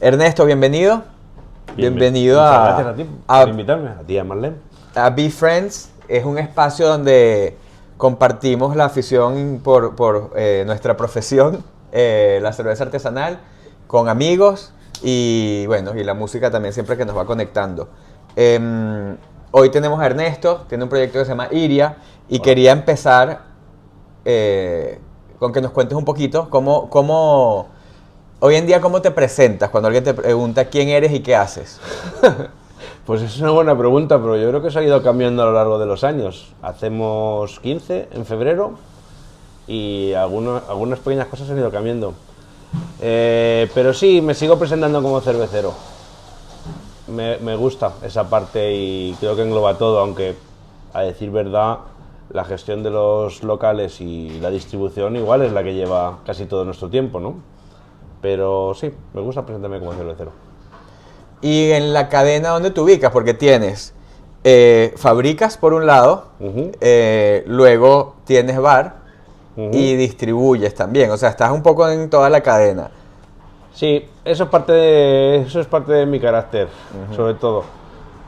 Ernesto, bienvenido. Bienvenido Muchas gracias a ti por invitarme, a ti y a Marlene. A Be Friends. Es un espacio donde compartimos la afición por nuestra profesión, la cerveza artesanal, con amigos y bueno, y la música también siempre que nos va conectando. Hoy tenemos a Ernesto, tiene un proyecto que se llama Iria y Hola. quería empezar con que nos cuentes un poquito cómo hoy en día cómo te presentas cuando alguien te pregunta quién eres y qué haces. Pues es una buena pregunta, pero yo creo que eso ha ido cambiando a lo largo de los años. Hacemos 15 en febrero y algunas pequeñas cosas han ido cambiando. Pero sí, me sigo presentando como cervecero. Me gusta esa parte y creo que engloba todo, aunque a decir verdad, la gestión de los locales y la distribución igual es la que lleva casi todo nuestro tiempo, ¿no? Pero sí, me gusta presentarme como cervecero. Y en la cadena donde te ubicas, porque tienes, fabricas por un lado, luego tienes bar y distribuyes también, o sea, estás un poco en toda la cadena. Sí, eso es parte de mi carácter, sobre todo.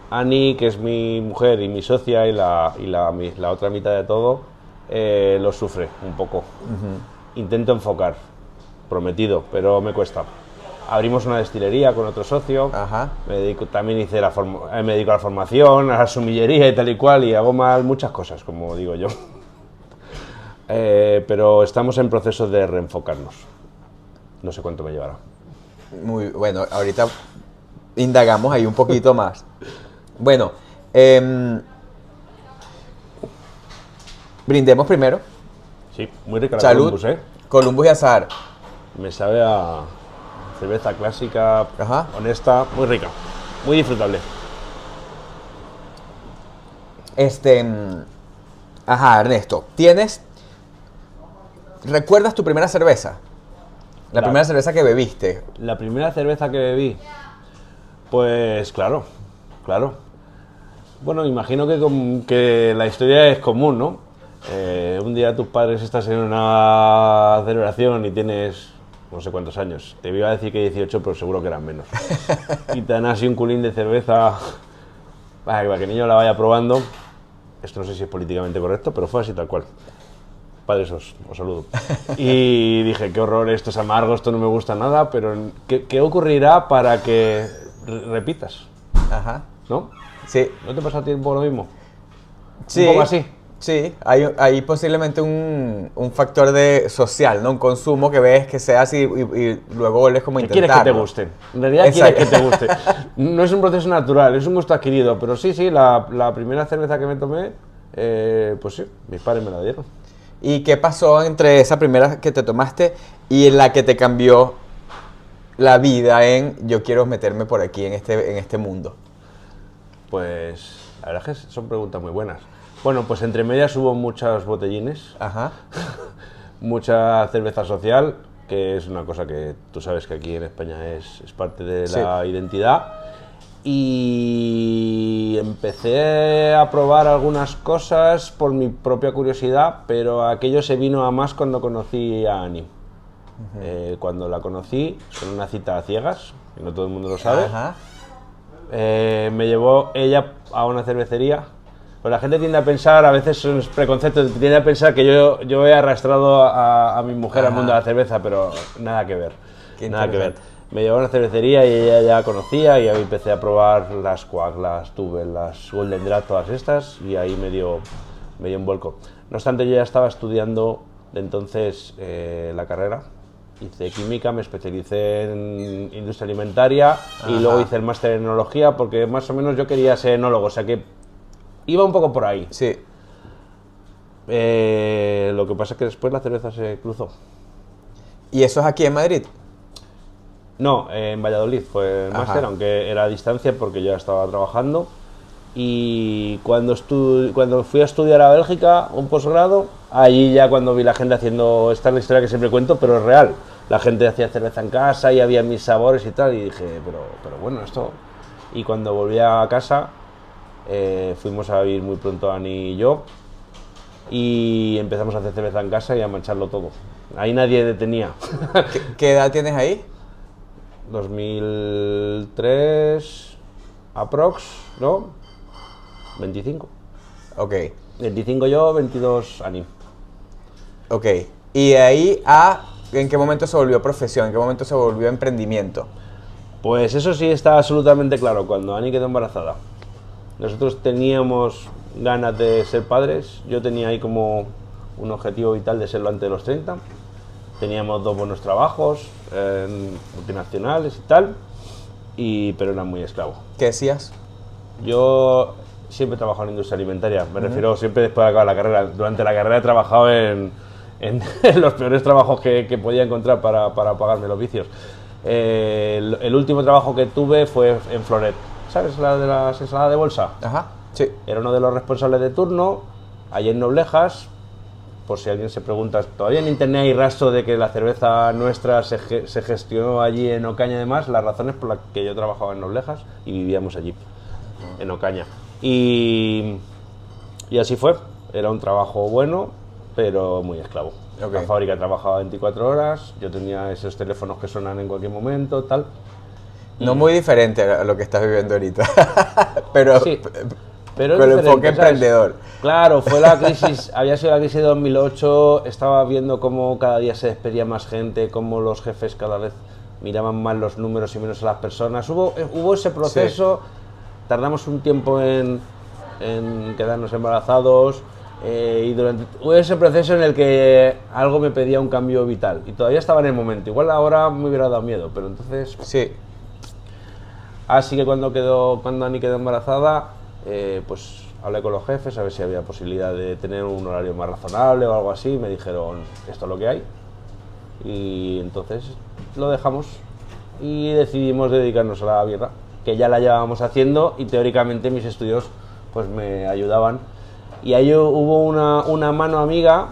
Ani, que es mi mujer y mi socia y la otra mitad de todo, lo sufre un poco. Intento enfocar, prometido, pero me cuesta. Abrimos una destilería con otro socio. Ajá. Me dedico a la formación, a la sumillería y tal y cual, y hago mal muchas cosas, como digo yo. Pero estamos en proceso de reenfocarnos. No sé cuánto me llevará. Muy bueno, ahorita indagamos ahí un poquito más. Bueno, brindemos primero. Sí, muy rica la Salud. Columbus, ¿eh? Columbus y Azahar. Me sabe a cerveza clásica, Ajá. honesta, muy rica, muy disfrutable. Ajá, Ernesto, ¿recuerdas tu primera cerveza? La primera cerveza que bebiste. La primera cerveza que bebí, pues claro. Bueno, imagino que la historia es común, ¿no? Un día tus padres estás en una celebración y tienes no sé cuántos años. Te iba a decir que 18, pero seguro que eran menos. Y te dan así un culín de cerveza para que el niño la vaya probando. Esto no sé si es políticamente correcto, pero fue así tal cual. Padres, os saludo. Y dije, qué horror, esto es amargo, esto no me gusta nada, pero ¿qué ocurrirá para que repitas? Ajá. ¿No? Sí. ¿No te pasa a ti un poco lo mismo? Sí. Un poco así. Sí, hay posiblemente un factor social, ¿no? Un consumo que ves que sea así y luego vuelves como a intentarlo. Quieres que te guste. En realidad Exacto. quieres que te guste. No es un proceso natural, es un gusto adquirido. Pero sí, la primera cerveza que me tomé, pues sí, mis padres me la dieron. ¿Y qué pasó entre esa primera que te tomaste y la que te cambió la vida en yo quiero meterme por aquí en este mundo? Pues la verdad es que son preguntas muy buenas. Bueno, pues entre medias hubo muchos botellines, Ajá. mucha cerveza social, que es una cosa que tú sabes que aquí en España es parte de la identidad. Y empecé a probar algunas cosas por mi propia curiosidad, pero aquello se vino a más cuando conocí a Ani. Cuando la conocí, en una cita a ciegas, que no todo el mundo lo sabe. Ajá. Me llevó ella a una cervecería. Pues la gente tiende a pensar, a veces son preconceptos, tiende a pensar que yo he arrastrado a mi mujer al mundo de la cerveza, pero nada que ver. Nada que ver. Me llevó a una cervecería y ella ya conocía y ahí empecé a probar las Quack, las Tubel, las Golden Draft, todas estas, y ahí me dio un vuelco. No obstante, yo ya estaba estudiando de entonces la carrera. Hice química, me especialicé en industria alimentaria y luego hice el máster en enología porque más o menos yo quería ser enólogo, o sea que iba un poco por ahí. Sí. Lo que pasa es que después la cerveza se cruzó. ¿Y eso es aquí en Madrid? No, en Valladolid fue el máster, aunque era a distancia porque yo ya estaba trabajando. Y cuando fui a estudiar a Bélgica, un posgrado, allí ya cuando vi la gente haciendo, esta es la historia que siempre cuento, pero es real. La gente hacía cerveza en casa y había mis sabores y tal, y dije, pero bueno, esto... Y cuando volví a casa, fuimos a vivir muy pronto Ani y yo, y empezamos a hacer cerveza en casa y a mancharlo todo. Ahí nadie detenía. ¿Qué edad tienes ahí? 2003 aprox, ¿no? 25. Ok, 25 yo, 22 Ani. ok. Y de ahí a, ¿en qué momento se volvió profesión? ¿En qué momento se volvió emprendimiento? Pues eso sí está absolutamente claro, cuando Ani quedó embarazada. Nosotros teníamos ganas de ser padres, yo tenía ahí como un objetivo vital de serlo antes de los 30. Teníamos 2 buenos trabajos, multinacionales y tal, pero era muy esclavo. ¿Qué decías? Yo siempre he trabajado en industria alimentaria, me refiero siempre después de acabar la carrera. Durante la carrera he trabajado en los peores trabajos que podía encontrar para pagarme los vicios. El último trabajo que tuve fue en Floret, ¿sabes? La de las ensaladas de bolsa. Ajá, sí. Era uno de los responsables de turno, allí en Noblejas. Por si alguien se pregunta, todavía en internet hay rastro de que la cerveza nuestra se gestionó allí en Ocaña. Además, las razones por las que yo trabajaba en Noblejas y vivíamos allí, en Ocaña. Y así fue, era un trabajo bueno, pero muy esclavo. Ok. La fábrica trabajaba 24 horas, yo tenía esos teléfonos que suenan en cualquier momento, tal. No muy diferente a lo que estás viviendo ahorita, pero Sí, pero con el es enfoque diferente, ¿sabes? emprendedor. Claro, fue la crisis, había sido la crisis de 2008, estaba viendo cómo cada día se despedía más gente, cómo los jefes cada vez miraban más los números y menos a las personas. Hubo ese proceso, tardamos un tiempo en quedarnos embarazados, hubo ese proceso en el que algo me pedía un cambio vital y todavía estaba en el momento. Igual ahora me hubiera dado miedo, pero entonces... Sí, Así que cuando Ani quedó embarazada, pues hablé con los jefes a ver si había posibilidad de tener un horario más razonable o algo así. Me dijeron, esto es lo que hay. Y entonces lo dejamos y decidimos dedicarnos a la birra, que ya la llevábamos haciendo y teóricamente mis estudios pues me ayudaban. Y ahí hubo una mano amiga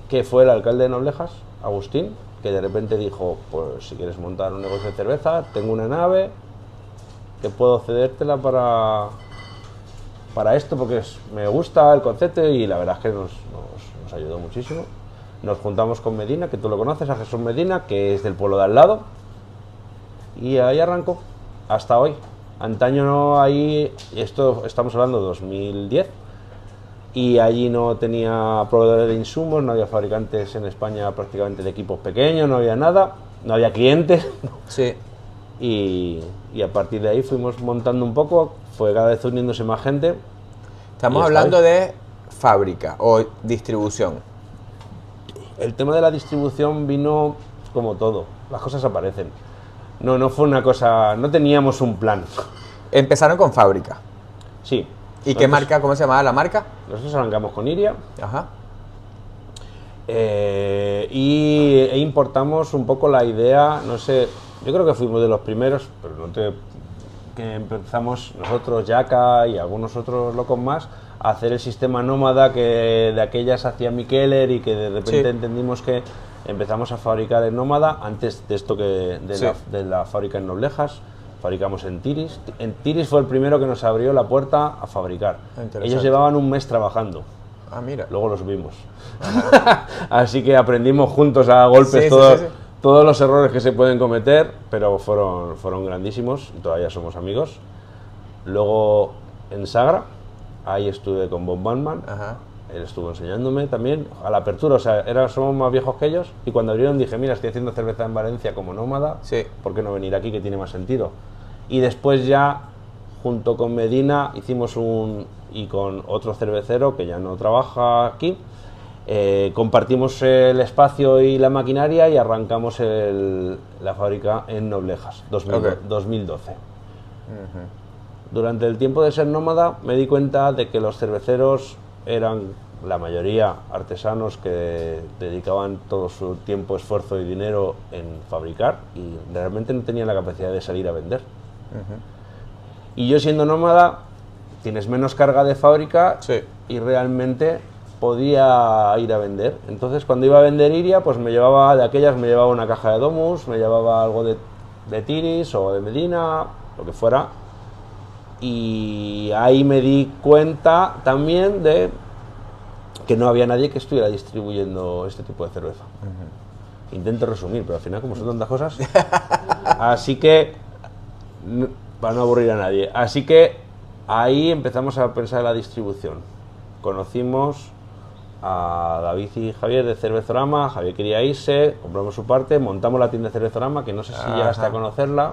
que fue el alcalde de Noblejas, Agustín, que de repente dijo, pues si quieres montar un negocio de cerveza, tengo una nave, que puedo cedértela para esto, porque me gusta el concepto y la verdad es que nos ayudó muchísimo. Nos juntamos con Medina, que tú lo conoces, a Jesús Medina, que es del pueblo de al lado, y ahí arrancó, hasta hoy. Antaño ahí, esto estamos hablando de 2010, y allí no tenía proveedores de insumos, no había fabricantes en España prácticamente de equipos pequeños, no había nada, no había clientes. sí. Y a partir de ahí fuimos montando un poco, fue cada vez uniéndose más gente. Estamos Y hablando está de fábrica o distribución. El tema de la distribución vino como todo, las cosas aparecen. No fue una cosa, no teníamos un plan. Empezaron con fábrica. Sí. ¿Y qué marca, cómo se llamaba la marca? Nosotros arrancamos con Iria Ajá. e importamos un poco la idea, no sé, yo creo que fuimos de los primeros, pero que empezamos nosotros, Yaka y algunos otros locos más, a hacer el sistema nómada que de aquellas hacía Mikeller y que de repente Sí. entendimos que empezamos a fabricar en nómada antes de esto Sí. de la fábrica en Noblejas. Fabricamos en Tiris. En Tiris fue el primero que nos abrió la puerta a fabricar. Interesante. Ellos llevaban un mes trabajando. Ah, mira. Luego los vimos. Así que aprendimos juntos a golpes Sí, todos, sí. todos los errores que se pueden cometer, pero fueron grandísimos y todavía somos amigos. Luego en Sagra, ahí estuve con Bob Bandman. Ajá. Él estuvo enseñándome también a la apertura, o sea, somos más viejos que ellos. Y cuando abrieron dije, mira, estoy haciendo cerveza en Valencia como nómada, Sí. ¿por qué no venir aquí, que tiene más sentido? Y después ya, junto con Medina, hicimos y con otro cervecero que ya no trabaja aquí, compartimos el espacio y la maquinaria y arrancamos la fábrica en Noblejas, 2012. Durante el tiempo de ser nómada me di cuenta de que los cerveceros eran la mayoría artesanos que dedicaban todo su tiempo, esfuerzo y dinero en fabricar y realmente no tenían la capacidad de salir a vender. Y yo siendo nómada tienes menos carga de fábrica Sí. y realmente podía ir a vender. Entonces cuando iba a vender Iria, pues me llevaba una caja de Domus, me llevaba algo de Tiris o de Medina, lo que fuera. Y ahí me di cuenta también de que no había nadie que estuviera distribuyendo este tipo de cerveza. Intento resumir, pero al final como son tantas cosas. Así que, para no aburrir a nadie, así que ahí empezamos a pensar en la distribución. Conocimos a David y Javier de Cervezorama, Javier quería irse, compramos su parte, montamos la tienda de Cervezorama, que no sé si llegaste a conocerla.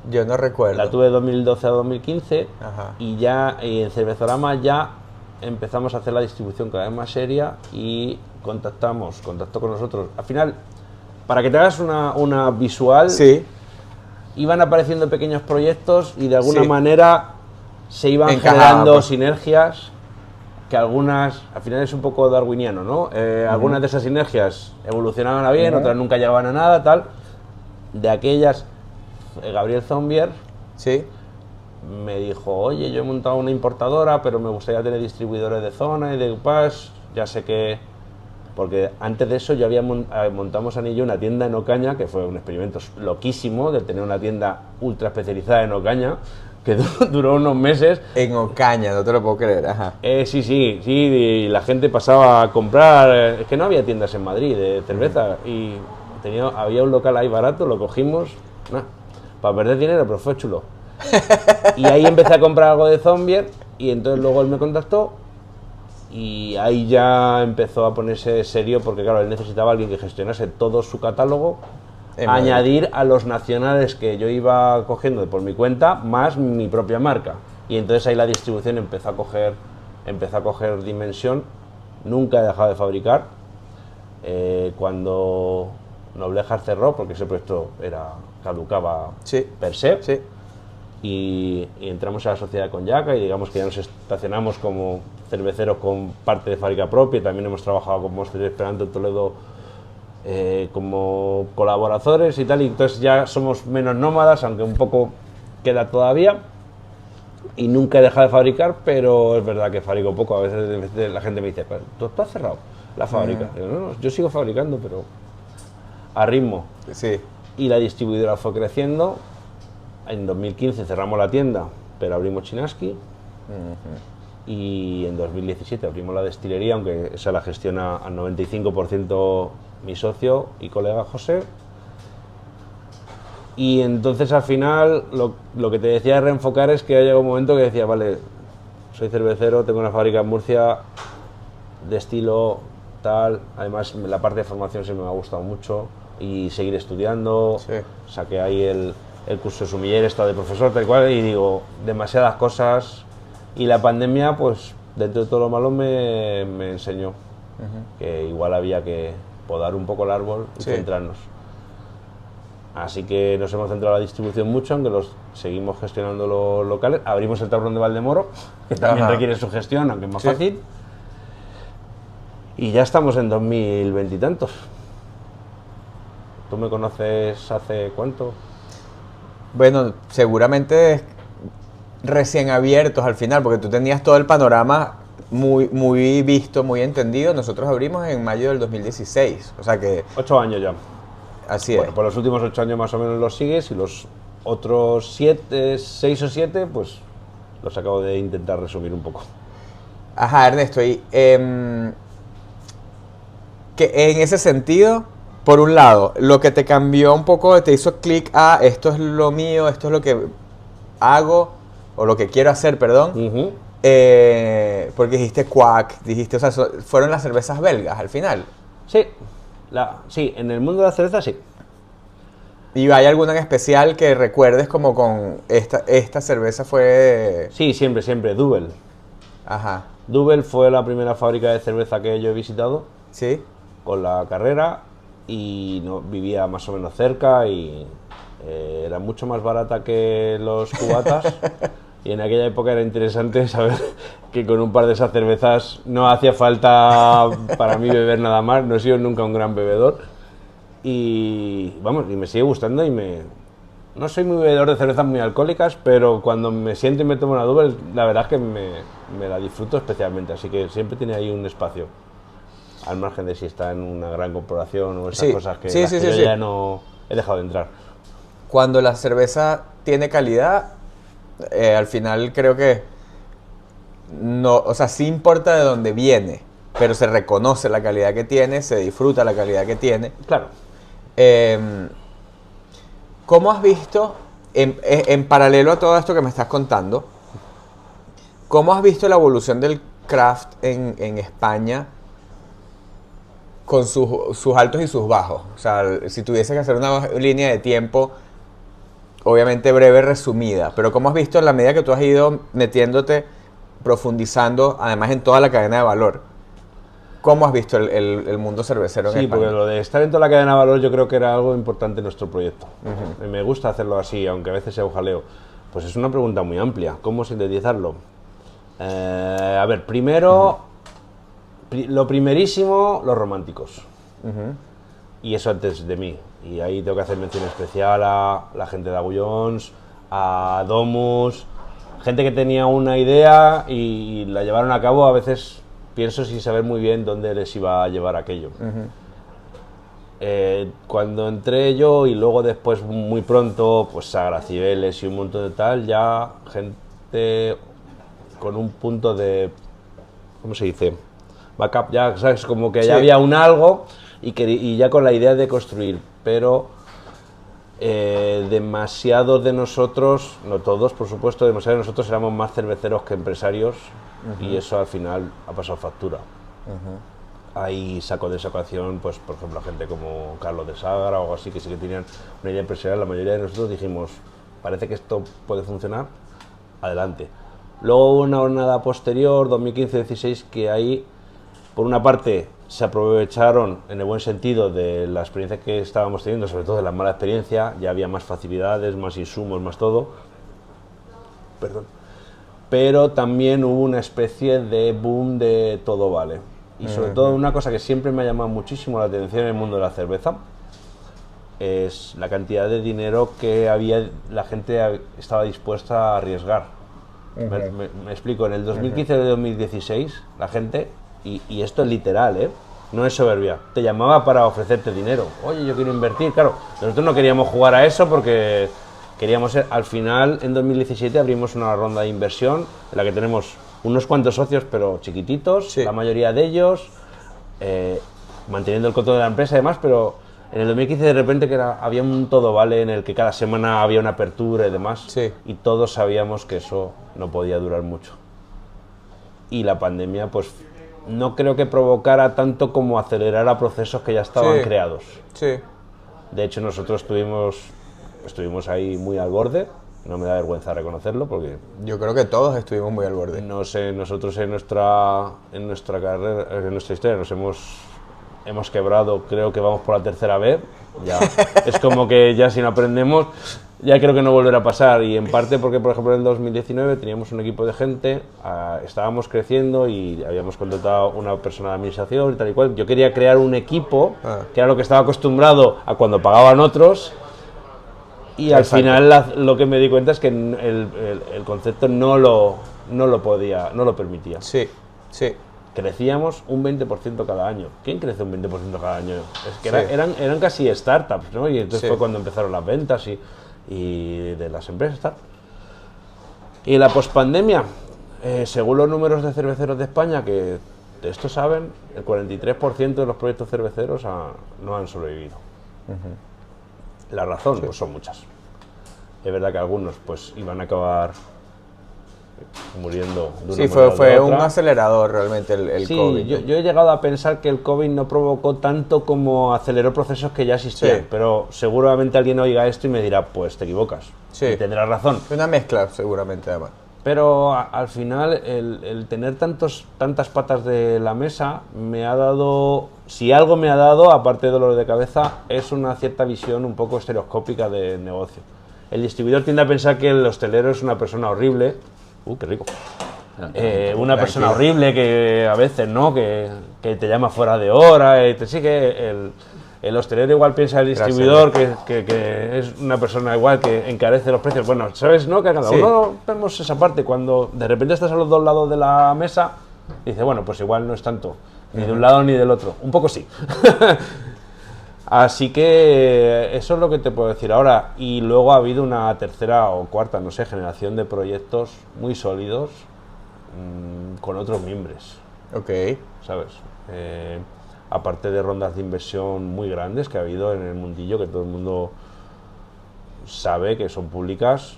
Yo no recuerdo. La tuve de 2012 a 2015. Ajá. Y ya en Cervezorama ya empezamos a hacer la distribución cada vez más seria y contactó con nosotros. Al final, para que te hagas una visual, Sí. iban apareciendo pequeños proyectos y de alguna Sí. manera se iban Encajaban, generando pues. sinergias, que algunas, al final es un poco darwiniano, ¿no? Algunas de esas sinergias evolucionaban a bien, otras nunca llegaban a nada, tal. De aquellas, Gabriel Zombier Sí. me dijo, oye, yo he montado una importadora, pero me gustaría tener distribuidores de zona y de UPAS, ya sé que... Porque antes de eso yo montamos Anillo una tienda en Ocaña, que fue un experimento loquísimo de tener una tienda ultra especializada en Ocaña, que duró unos meses. En Ocaña, no te lo puedo creer, ajá. Sí, y la gente pasaba a comprar, es que no había tiendas en Madrid de cerveza, y había un local ahí barato, lo cogimos, para perder dinero, pero fue chulo. Y ahí empecé a comprar algo de Zombier, y entonces luego él me contactó, y ahí ya empezó a ponerse serio, porque claro, él necesitaba a alguien que gestionase todo su catálogo, añadir a los nacionales que yo iba cogiendo por mi cuenta, más mi propia marca. Y entonces ahí la distribución empezó a coger dimensión. Nunca he dejado de fabricar. Cuando Noblejas cerró, porque ese proyecto caducaba Sí. per se, Sí. y entramos a la sociedad con Yaca, y digamos que ya nos estacionamos como cerveceros con parte de fábrica propia. También hemos trabajado con Monster Esperanto en Toledo como colaboradores y tal, y entonces ya somos menos nómadas, aunque un poco queda todavía. Y nunca he dejado de fabricar, pero es verdad que fabrico poco. A veces la gente me dice, ¿tú has cerrado la fábrica? Digo, no, yo sigo fabricando, pero a ritmo. Sí. Y la distribuidora fue creciendo. En 2015 cerramos la tienda, pero abrimos Chinaski. Y en 2017 abrimos la destilería, aunque esa la gestiona al 95% mi socio y colega José. Y entonces al final lo que te decía de reenfocar es que ha llegado un momento que decía, vale, soy cervecero, tengo una fábrica en Murcia de estilo tal, además la parte de formación se me ha gustado mucho, y seguir estudiando. Sí. Saqué ahí el curso de sumiller, de profesor, tal cual, y digo, demasiadas cosas. Y la pandemia, pues, dentro de todo lo malo, me enseñó que igual había que podar un poco el árbol y Sí. centrarnos. Así que nos hemos centrado en la distribución mucho, aunque seguimos gestionando los locales. Abrimos el tablón de Valdemoro, que también Ajá. requiere su gestión, aunque es más Sí. fácil. Y ya estamos en 2020 y tantos. ¿Tú me conoces hace cuánto? Bueno, seguramente recién abiertos al final, porque tú tenías todo el panorama muy, muy visto, muy entendido. Nosotros abrimos en mayo del 2016, o sea que 8 años ya. así Bueno, es. pues los últimos 8 años más o menos los sigues, y los otros 6 o 7, pues los acabo de intentar resumir un poco. Ajá, Ernesto, y que en ese sentido, por un lado, lo que te cambió un poco, te hizo clic a esto es lo mío, esto es lo que hago, o lo que quiero hacer, perdón, Ujú. porque dijiste Quack, dijiste, o sea, fueron las cervezas belgas al final. Sí, sí, en el mundo de la cerveza sí. ¿Y hay alguna en especial que recuerdes como con esta cerveza fue... Sí, siempre, Duvel. Ajá, Duvel fue la primera fábrica de cerveza que yo he visitado ¿sí? con la carrera, y vivía más o menos cerca, y era mucho más barata que los cubatas. Y en aquella época era interesante saber que con un par de esas cervezas no hacía falta para mí beber nada más. No he sido nunca un gran bebedor. Y vamos, y me sigue gustando, no soy muy bebedor de cervezas muy alcohólicas, pero cuando me siento y me tomo una Duvel, la verdad es que me la disfruto especialmente. Así que siempre tiene ahí un espacio, al margen de si está en una gran corporación o esas Sí, cosas que, sí, las sí, que sí, yo sí. ya no he dejado de entrar. Cuando la cerveza tiene calidad, al final creo que no, o sea, sí importa de dónde viene, pero se reconoce la calidad que tiene, se disfruta la calidad que tiene. Claro. ¿Cómo has visto, en paralelo a todo esto que me estás contando, cómo has visto la evolución del craft en España con sus altos y sus bajos? O sea, si tuviese que hacer una línea de tiempo, obviamente breve, resumida, pero ¿cómo has visto en la medida que tú has ido metiéndote, profundizando, además en toda la cadena de valor? ¿Cómo has visto el mundo cervecero en Sí, España? porque lo de estar en toda la cadena de valor yo creo que era algo importante en nuestro proyecto. Me gusta hacerlo así, aunque a veces sea un jaleo. Pues es una pregunta muy amplia. ¿Cómo sintetizarlo? A ver, primero, lo primerísimo, los románticos. Y eso antes de mí. Y ahí tengo que hacer mención especial a la gente de Agullons, a Domus, gente que tenía una idea y la llevaron a cabo, a veces pienso sin saber muy bien dónde les iba a llevar aquello. Cuando entré yo y luego después muy pronto, pues Sagra, Cibeles y un montón de tal, ya gente con un punto de, ¿cómo se dice? Backup, ya sabes, como que ya había un algo y ya con la idea de construir, pero demasiados de nosotros, no todos por supuesto, demasiados de nosotros éramos más cerveceros que empresarios y eso al final ha pasado factura. Hay saco de esa ecuación, pues por ejemplo gente como Carlos de Sagra o algo así que sí que tenían una idea empresarial. La mayoría de nosotros dijimos, parece que esto puede funcionar, adelante. Luego hubo una jornada posterior, 2015-16, que ahí por una parte se aprovecharon en el buen sentido de la experiencia que estábamos teniendo, sobre todo de la mala experiencia, ya había más facilidades, más insumos, más todo. Perdón. Pero también hubo una especie de boom de todo vale. Y sobre todo una cosa que siempre me ha llamado muchísimo la atención en el mundo de la cerveza es la cantidad de dinero que la gente estaba dispuesta a arriesgar. Me explico, en el 2015-2016 la gente, y esto es literal, no es soberbia, te llamaba para ofrecerte dinero. Oye, yo quiero invertir. Claro, nosotros no queríamos jugar a eso porque queríamos ser, al final en 2017 abrimos una ronda de inversión en la que tenemos unos cuantos socios, pero chiquititos, la mayoría de ellos, manteniendo el control de la empresa y demás, pero en el 2015 de repente había un todo vale en el que cada semana había una apertura y demás, y todos sabíamos que eso no podía durar mucho. Y la pandemia, pues, no creo que provocara tanto como acelerara procesos que ya estaban creados. De hecho, nosotros estuvimos ahí muy al borde. No me da vergüenza reconocerlo porque... Yo creo que todos estuvimos muy al borde. No sé, nosotros en nuestra carrera, en nuestra historia hemos quebrado, creo que vamos por la tercera vez. Ya, es como que ya si no aprendemos, ya creo que no volverá a pasar. Y en parte porque, por ejemplo, en el 2019 teníamos un equipo de gente, estábamos creciendo y habíamos contratado una persona de administración y tal y cual. Yo quería crear un equipo, que era lo que estaba acostumbrado a cuando pagaban otros. Y al final lo que me di cuenta es que el concepto no lo permitía. Crecíamos un 20% cada año. ¿Quién crece un 20% cada año? Es que eran casi startups, ¿no? Y entonces fue cuando empezaron las ventas y de las empresas, tal. Y la pospandemia, según los números de cerveceros de España, que de esto saben, el 43% de los proyectos cerveceros no han sobrevivido. La razón, pues son muchas. Es verdad que algunos pues iban a acabar muriendo de una manera fue u un otra. acelerador realmente el COVID. Yo he llegado a pensar que el COVID no provocó tanto como aceleró procesos que ya existían, pero seguramente alguien oiga esto y me dirá, pues te equivocas, y tendrá razón. Una mezcla seguramente además. Pero al final el tener tantas patas de la mesa me ha dado, si algo me ha dado, aparte de dolor de cabeza, es una cierta visión un poco estereoscópica de negocio. El distribuidor tiende a pensar que el hostelero es una persona horrible, qué rico, una persona horrible que a veces, ¿no?, que te llama fuera de hora, y te sigue. El hostelero igual piensa el distribuidor que es una persona igual que encarece los precios. Bueno, ¿sabes? ¿No? Que cada uno vemos esa parte. Cuando de repente estás a los dos lados de la mesa, dice, bueno, pues igual no es tanto, ni de un lado ni del otro. Un poco sí. Así que eso es lo que te puedo decir ahora. Y luego ha habido una tercera o cuarta, no sé, generación de proyectos muy sólidos con otros miembros. Ok. ¿Sabes? aparte de rondas de inversión muy grandes que ha habido en el mundillo, que todo el mundo sabe que son públicas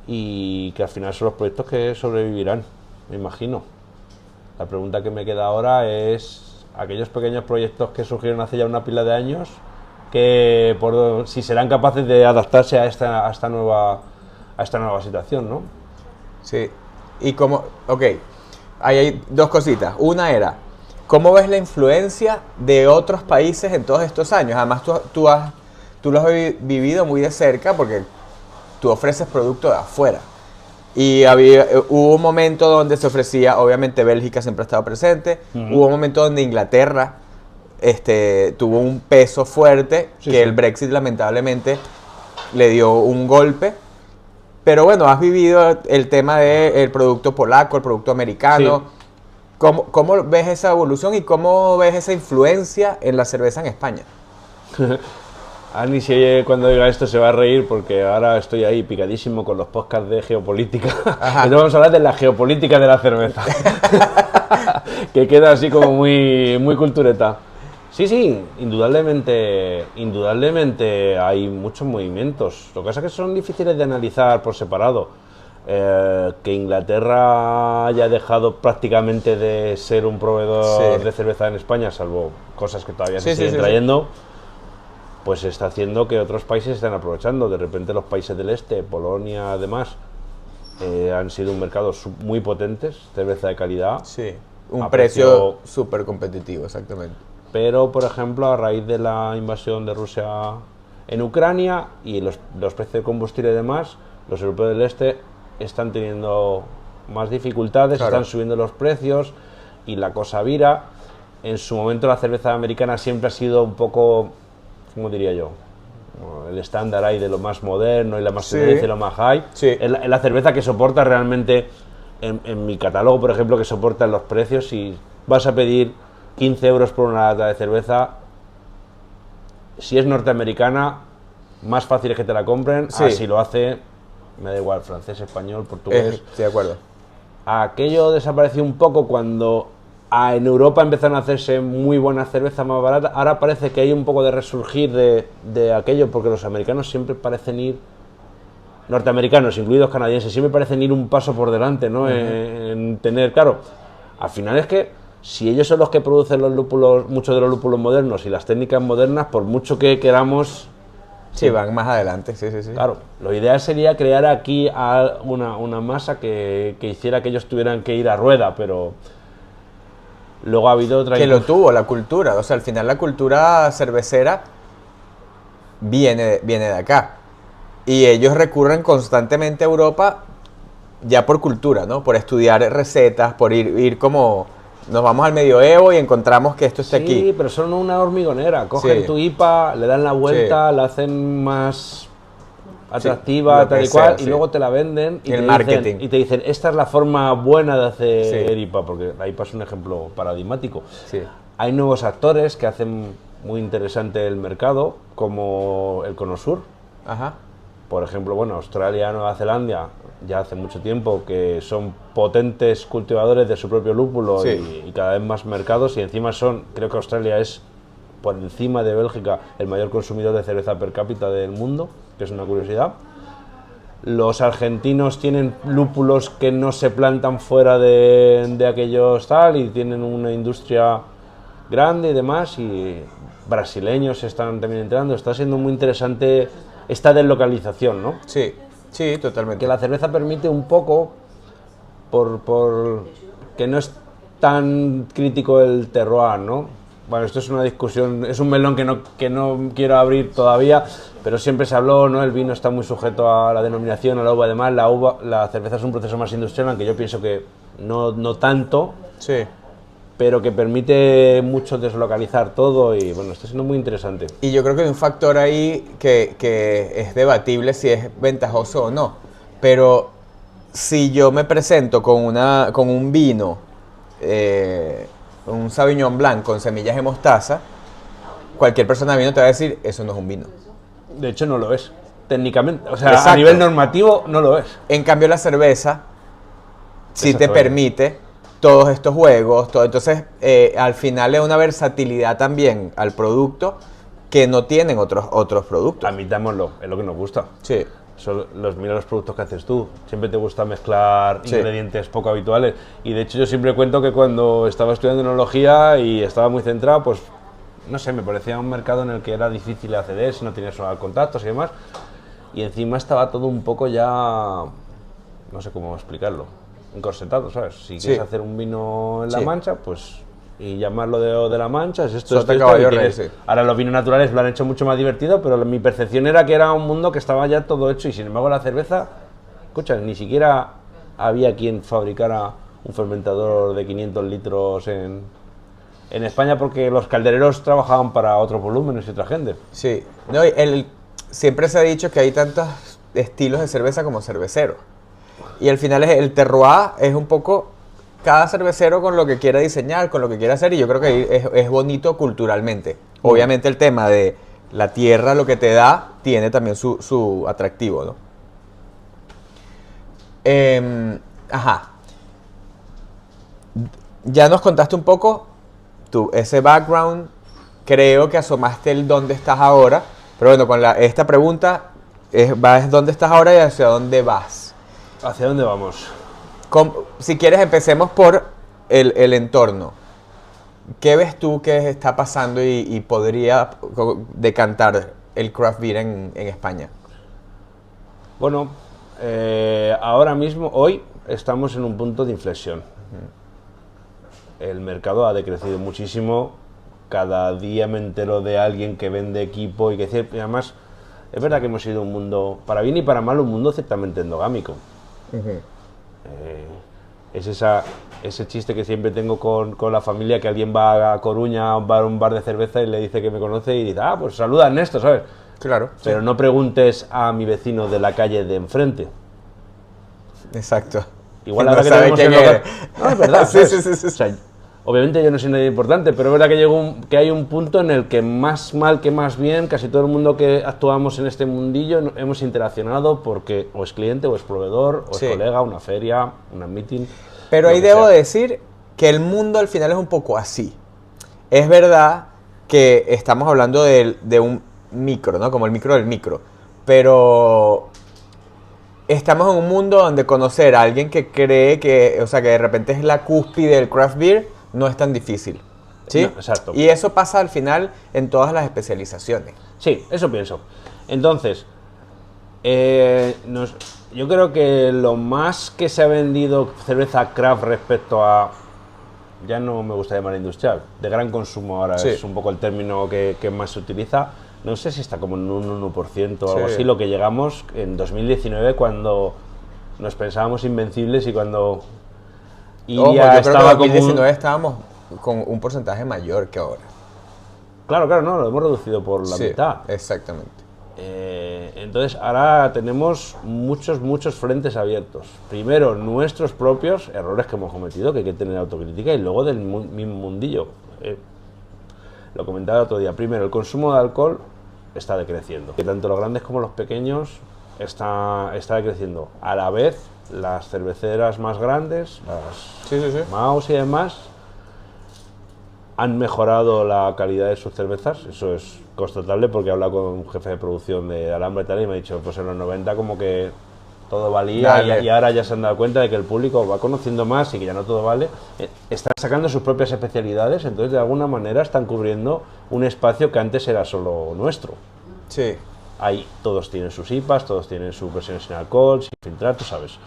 y que al final son los proyectos que sobrevivirán, me imagino. La pregunta que me queda ahora es aquellos pequeños proyectos que surgieron hace ya una pila de años, que si serán capaces de adaptarse a esta nueva situación, ¿no? Sí. Y como, ok, ahí hay dos cositas. Una era, ¿cómo ves la influencia de otros países en todos estos años? Además, tú lo has vivido muy de cerca porque tú ofreces producto de afuera. Y hubo un momento donde se ofrecía, obviamente Bélgica siempre ha estado presente, hubo un momento donde Inglaterra tuvo un peso fuerte, el Brexit lamentablemente le dio un golpe. Pero bueno, has vivido el tema del producto polaco, el producto americano. Sí. ¿Cómo ves esa evolución y cómo ves esa influencia en la cerveza en España? Ani, si cuando diga esto se va a reír porque ahora estoy ahí picadísimo con los podcasts de geopolítica. Entonces vamos a hablar de la geopolítica de la cerveza. Que queda así como muy, muy cultureta. Sí, indudablemente hay muchos movimientos. Lo que pasa es que son difíciles de analizar por separado. Que Inglaterra haya dejado prácticamente de ser un proveedor de cerveza en España, salvo cosas que todavía se siguen trayendo, pues está haciendo que otros países estén aprovechando. De repente los países del este, Polonia, además, han sido un mercado muy potentes, cerveza de calidad. Sí, un precio súper competitivo, exactamente. Pero, por ejemplo, a raíz de la invasión de Rusia en Ucrania y los precios de combustible y demás, los europeos del este están teniendo más dificultades, están subiendo los precios y la cosa vira. En su momento la cerveza americana siempre ha sido un poco, ¿cómo diría yo? El estándar ahí de lo más moderno y la más tendencia y lo más high. Es la cerveza que soporta realmente, en mi catálogo, por ejemplo, que soporta los precios. Si vas a pedir 15 euros por una lata de cerveza, si es norteamericana, más fácil es que te la compren. Si lo hace, me da igual, francés, español, portugués. Estoy de acuerdo. Aquello desapareció un poco cuando en Europa empezaron a hacerse muy buena cerveza más barata. Ahora parece que hay un poco de resurgir de aquello, porque los americanos siempre parecen ir, norteamericanos, incluidos canadienses, siempre parecen ir un paso por delante, ¿no? En tener, claro, al final es que si ellos son los que producen los lúpulos, muchos de los lúpulos modernos y las técnicas modernas, por mucho que queramos... Sí, van más adelante, sí. Claro, lo ideal sería crear aquí una masa que hiciera que ellos tuvieran que ir a rueda, pero luego ha habido otra... Que lo tuvo, la cultura, o sea, al final la cultura cervecera viene de acá. Y ellos recurren constantemente a Europa ya por cultura, ¿no? Por estudiar recetas, por ir como... Nos vamos al medioevo y encontramos que esto está aquí. Sí, pero son una hormigonera. Cogen tu IPA, le dan la vuelta, la hacen más atractiva, tal y cual, y luego te la venden y te dicen, esta es la forma buena de hacer IPA, porque la IPA es un ejemplo paradigmático. Hay nuevos actores que hacen muy interesante el mercado, como el Cono Sur. Por ejemplo, Australia, Nueva Zelanda, ya hace mucho tiempo que son potentes cultivadores de su propio lúpulo y cada vez más mercados, y encima creo que Australia es, por encima de Bélgica, el mayor consumidor de cerveza per cápita del mundo, que es una curiosidad. Los argentinos tienen lúpulos que no se plantan fuera de aquellos tal, y tienen una industria grande y demás, y brasileños están también entrando. Está siendo muy interesante esta deslocalización, ¿no? Sí, totalmente. Que la cerveza permite un poco, por que no es tan crítico el terroir, ¿no? Bueno, esto es una discusión, es un melón que no quiero abrir todavía, pero siempre se habló, ¿no? El vino está muy sujeto a la denominación, a la uva. Además, la cerveza es un proceso más industrial, aunque yo pienso que no tanto. Pero que permite mucho deslocalizar todo, y está siendo muy interesante. Y yo creo que hay un factor ahí que es debatible si es ventajoso o no, pero si yo me presento con un vino, un Sauvignon Blanc con semillas de mostaza, cualquier persona de vino te va a decir, eso no es un vino. De hecho no lo es, técnicamente, o sea, a nivel normativo no lo es. En cambio la cerveza sí te permite todos estos juegos, todo. Entonces, al final le da una versatilidad también al producto que no tienen otros productos. Admitámoslo, es lo que nos gusta. Sí. Mira los productos que haces tú. Siempre te gusta mezclar ingredientes poco habituales. Y de hecho yo siempre cuento que cuando estaba estudiando enología y estaba muy centrado, pues no sé, me parecía un mercado en el que era difícil acceder si no tenías contactos y demás. Y encima estaba todo un poco ya, no sé cómo explicarlo, encorsetado, ¿sabes? Si quieres hacer un vino en La Mancha, pues... y llamarlo de La Mancha, es esto, Ahora los vinos naturales lo han hecho mucho más divertido, pero mi percepción era que era un mundo que estaba ya todo hecho y sin embargo la cerveza, escucha, ni siquiera había quien fabricara un fermentador de 500 litros en España porque los caldereros trabajaban para otros volúmenes y otra gente. Sí, no, siempre se ha dicho que hay tantos estilos de cerveza como cerveceros y al final el terroir es un poco... cada cervecero con lo que quiera diseñar, con lo que quiera hacer, y yo creo que es bonito culturalmente. Obviamente el tema de la tierra, lo que te da, tiene también su atractivo, ¿no? Ajá. Ya nos contaste un poco ese background, creo que asomaste el dónde estás ahora, pero bueno, con esta pregunta es dónde estás ahora y hacia dónde vas. ¿Hacia dónde vamos? Si quieres, empecemos por el entorno. ¿Qué ves tú que está pasando y podría decantar el craft beer en España? Bueno, ahora mismo, hoy, estamos en un punto de inflexión. El mercado ha decrecido muchísimo. Cada día me entero de alguien que vende equipo y además, es verdad que hemos sido un mundo, para bien y para mal, un mundo ciertamente endogámico. Es ese chiste que siempre tengo con la familia, que alguien va a Coruña a un bar de cerveza y le dice que me conoce y dice, pues saluda a Ernesto, ¿sabes? Claro. Pero no preguntes a mi vecino de la calle de enfrente. Exacto. Igual ahora que tenemos el local... No, es verdad. Sí. O sea, obviamente yo no soy nadie importante, pero es verdad que hay un punto en el que más mal que más bien, casi todo el mundo que actuamos en este mundillo hemos interaccionado porque o es cliente, o es proveedor, o es colega, una feria, una meeting. Pero ahí debo decir que el mundo al final es un poco así. Es verdad que estamos hablando de un micro, ¿no? Como el micro del micro. Pero estamos en un mundo donde conocer a alguien que cree que, o sea, que de repente es la cúspide del craft beer, no es tan difícil. ¿Sí? No, exacto. Y eso pasa al final en todas las especializaciones. Sí, eso pienso. Entonces, yo creo que lo más que se ha vendido cerveza craft respecto a, ya no me gusta llamar industrial, de gran consumo ahora es un poco el término que más se utiliza, no sé si está como en un 1% o algo así, lo que llegamos en 2019 cuando nos pensábamos invencibles y cuando Iria estaba en 2019 estábamos con un porcentaje mayor que ahora. Claro, no, lo hemos reducido por la mitad. Exactamente. Entonces ahora tenemos muchos frentes abiertos. Primero, nuestros propios errores que hemos cometido, que hay que tener autocrítica, y luego del mismo mundillo. Lo comentaba el otro día. Primero, el consumo de alcohol está decreciendo. Que tanto los grandes como los pequeños está decreciendo. A la vez, las cerveceras más grandes, las Maus y demás, han mejorado la calidad de sus cervezas. Eso es constatable porque he hablado con un jefe de producción de Alhambra y tal y me ha dicho, pues en los 90 como que todo valía y ahora ya se han dado cuenta de que el público va conociendo más y que ya no todo vale. Están sacando sus propias especialidades, entonces de alguna manera están cubriendo un espacio que antes era solo nuestro. Sí. Ahí todos tienen sus IPAs, todos tienen sus versiones sin alcohol, sin filtrar, tú sabes.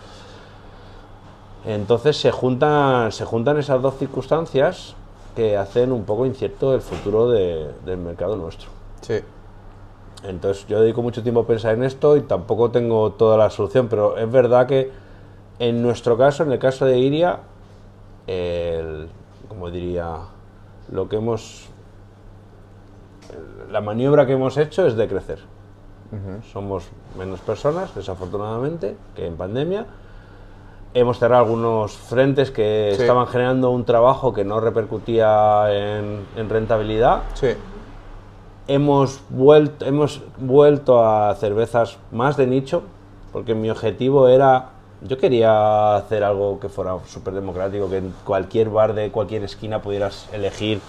Entonces se juntan esas dos circunstancias que hacen un poco incierto el futuro del mercado nuestro. Sí. Entonces yo dedico mucho tiempo a pensar en esto y tampoco tengo toda la solución, pero es verdad que en nuestro caso, en el caso de Iria, como diría, la maniobra que hemos hecho es de crecer. Somos menos personas, desafortunadamente, que en pandemia. Hemos cerrado algunos frentes que estaban generando un trabajo que no repercutía en rentabilidad. Sí. Hemos vuelto a cervezas más de nicho, porque mi objetivo era Yo quería hacer algo que fuera súper democrático, que en cualquier bar de cualquier esquina pudieras elegir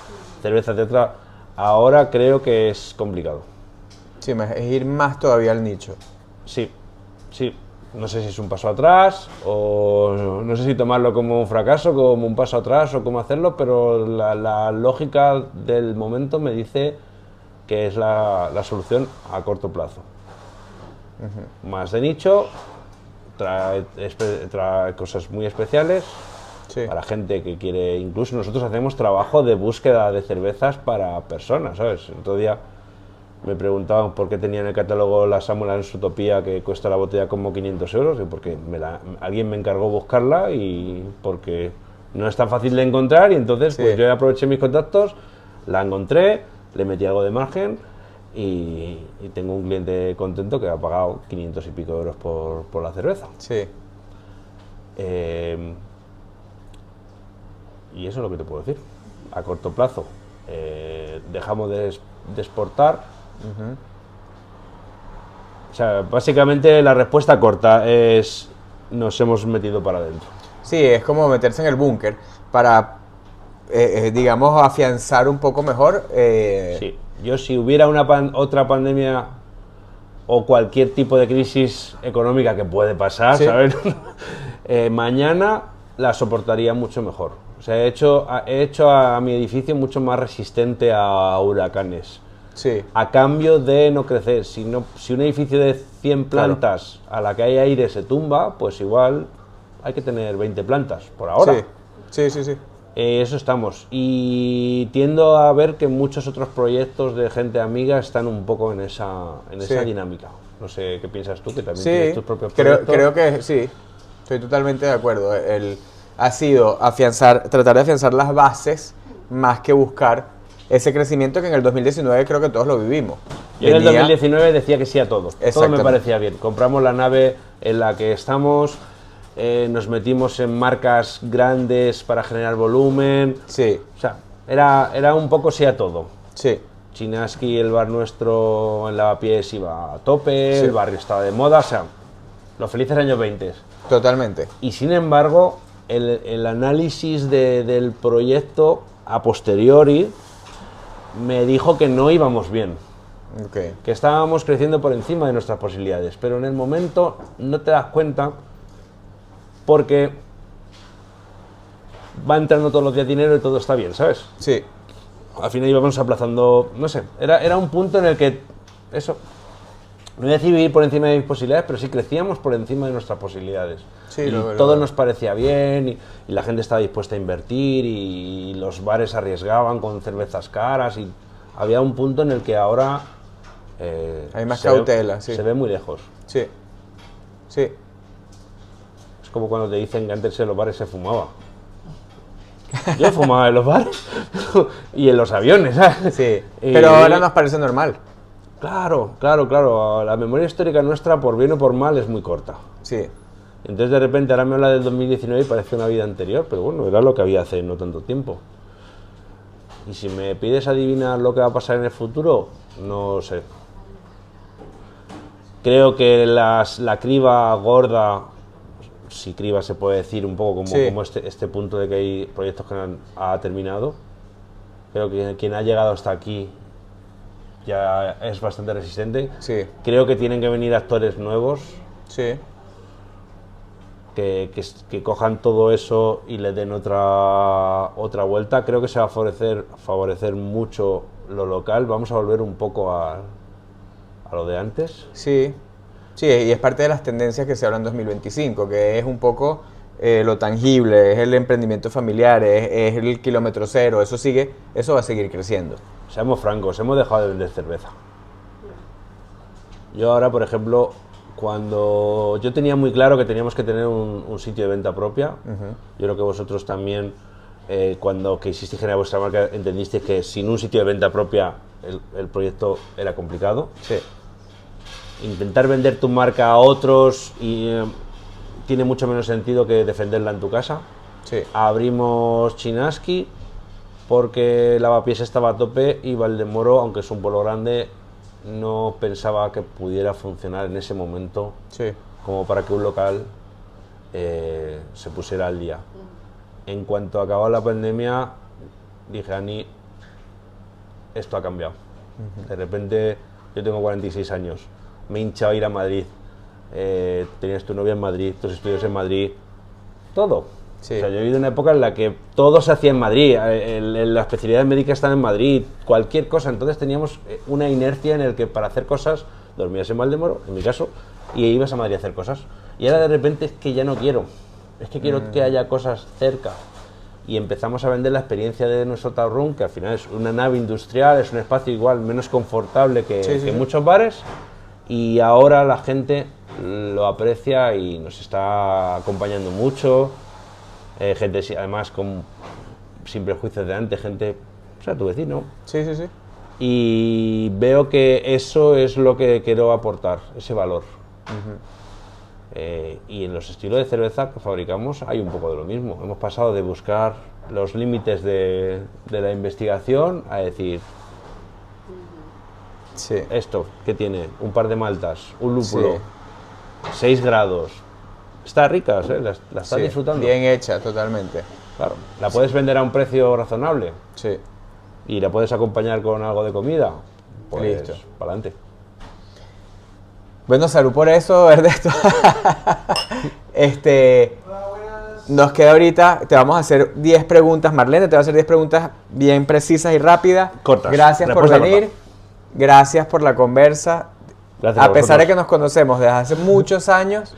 cerveza, etcétera. Ahora creo que es complicado. Sí, es ir más todavía al nicho. Sí, sí. No sé si es un paso atrás o no sé si tomarlo como un fracaso, como un paso atrás o cómo hacerlo, pero la lógica del momento me dice que es la solución a corto plazo. Más de nicho, trae cosas muy especiales Sí. para gente que quiere. Incluso nosotros hacemos trabajo de búsqueda de cervezas para personas, ¿sabes? El otro día me preguntaban por qué tenía en el catálogo la Samuel Utopía, que cuesta la botella como 500 euros, y porque alguien me encargó buscarla y porque no es tan fácil de encontrar, y entonces Sí. pues yo aproveché mis contactos, la encontré, le metí algo de margen y tengo un cliente contento que ha pagado 500 y pico euros por la cerveza. Sí. Y eso es lo que te puedo decir. A corto plazo dejamos de exportar. O sea, básicamente la respuesta corta es nos hemos metido para adentro. Sí, es como meterse en el búnker para, digamos, afianzar un poco mejor. Sí, yo si hubiera otra pandemia o cualquier tipo de crisis económica que puede pasar, Sí. ¿sabes? Mañana la soportaría mucho mejor. O sea, he hecho a mi edificio mucho más resistente a huracanes. Sí. A cambio de no crecer. Si un edificio de 100 plantas a la que hay aire se tumba, pues igual hay que tener 20 plantas por ahora. Sí. Eso estamos. Y tiendo a ver que muchos otros proyectos de gente amiga están un poco en esa dinámica. No sé qué piensas tú, que también tienes tus propios proyectos. Creo que sí. Estoy totalmente de acuerdo. Ha sido tratar de afianzar las bases más que buscar ese crecimiento que en el 2019 creo que todos lo vivimos. Yo en el 2019 decía que sí a todo. Todo me parecía bien. Compramos la nave en la que estamos, nos metimos en marcas grandes para generar volumen. Sí. O sea, era un poco sí a todo. Sí. Chinaski, el bar nuestro en Lavapiés iba a tope, Sí. el barrio estaba de moda, o sea, los felices años 20. Totalmente. Y sin embargo, el análisis del proyecto a posteriori me dijo que no íbamos bien, Okay. que estábamos creciendo por encima de nuestras posibilidades, pero en el momento no te das cuenta porque va entrando todos los días dinero y todo está bien, ¿sabes? Sí. Al final íbamos aplazando, no sé, era un punto en el que eso, no voy a decir vivir por encima de mis posibilidades, pero sí crecíamos por encima de nuestras posibilidades. Sí, y todo nos parecía bien y la gente estaba dispuesta a invertir y los bares arriesgaban con cervezas caras y había un punto en el que ahora hay más cautela, sí. Se ve muy lejos. Sí. Sí. Es como cuando te dicen que antes en los bares se fumaba. Yo fumaba en los bares y en los aviones, ¿sabes? Sí. Pero ahora nos parece normal. Claro. La memoria histórica nuestra, por bien o por mal, es muy corta. Sí. Entonces, de repente, ahora me habla del 2019 y parece una vida anterior, pero bueno, era lo que había hace no tanto tiempo. Y si me pides adivinar lo que va a pasar en el futuro, no sé. Creo que la criba gorda, si criba se puede decir un poco como este punto de que hay proyectos que ha terminado. Creo que quien ha llegado hasta aquí ya es bastante resistente. Sí. Creo que tienen que venir actores nuevos Sí. que cojan todo eso y le den otra vuelta. Creo que se va a favorecer mucho lo local. Vamos a volver un poco a lo de antes. Sí. Sí, y es parte de las tendencias que se hablan en 2025, que es un poco lo tangible, es el emprendimiento familiar, es el kilómetro cero, eso va a seguir creciendo. Seamos francos, hemos dejado de vender cerveza. Yo ahora, por ejemplo, cuando yo tenía muy claro que teníamos que tener un sitio de venta propia, yo creo que vosotros también, cuando quisisteis generar vuestra marca, entendisteis que sin un sitio de venta propia el proyecto era complicado. Sí. Intentar vender tu marca a otros tiene mucho menos sentido que defenderla en tu casa. Sí. Abrimos Chinaski porque Lavapiés estaba a tope y Valdemoro, aunque es un pueblo grande, no pensaba que pudiera funcionar en ese momento Sí. como para que un local se pusiera al día. En cuanto acabó la pandemia, dije, Ani, esto ha cambiado. De repente, yo tengo 46 años, me he hinchado a ir a Madrid, tenías tu novia en Madrid, tus estudios en Madrid, todo. Sí. O sea, yo he vivido una época en la que todo se hacía en Madrid, la especialidad médica estaba en Madrid, cualquier cosa, entonces teníamos una inercia en el que para hacer cosas, dormías en Valdemoro, en mi caso, y ibas a Madrid a hacer cosas. Y ahora de repente es que ya no quiero, es que quiero que haya cosas cerca. Y empezamos a vender la experiencia de nuestro Tap Room, que al final es una nave industrial, es un espacio igual menos confortable que muchos bares, y ahora la gente lo aprecia y nos está acompañando mucho, gente además sin prejuicios de antes, gente, o sea, tu vecino. Sí. Y veo que eso es lo que quiero aportar, ese valor. Y en los estilos de cerveza que fabricamos hay un poco de lo mismo. Hemos pasado de buscar los límites de la investigación a decir, esto que tiene un par de maltas, un lúpulo, 6 grados, está rica, la estás disfrutando. Bien hecha, totalmente. Claro, la puedes vender a un precio razonable. Sí. Y la puedes acompañar con algo de comida, pues listo. Para adelante. Bueno, salud por eso, Ernesto. Nos queda ahorita, te vamos a hacer 10 preguntas, Marlene, te voy a hacer 10 preguntas bien precisas y rápidas. Cortas. Gracias por venir, gracias por la conversa. Gracias a pesar de que nos conocemos desde hace muchos años,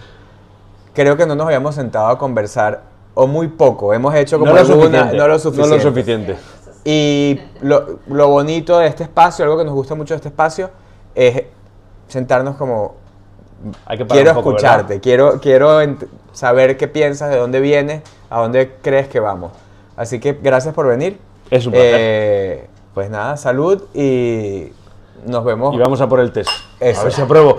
creo que no nos habíamos sentado a conversar, o muy poco, hemos hecho como no lo suficiente. Y lo bonito de este espacio, algo que nos gusta mucho de este espacio, es sentarnos como... quiero escucharte, quiero saber qué piensas, de dónde vienes, a dónde crees que vamos. Así que gracias por venir. Es un placer. Pues nada, salud y nos vemos. Y vamos a por el test. Eso. A ver si apruebo.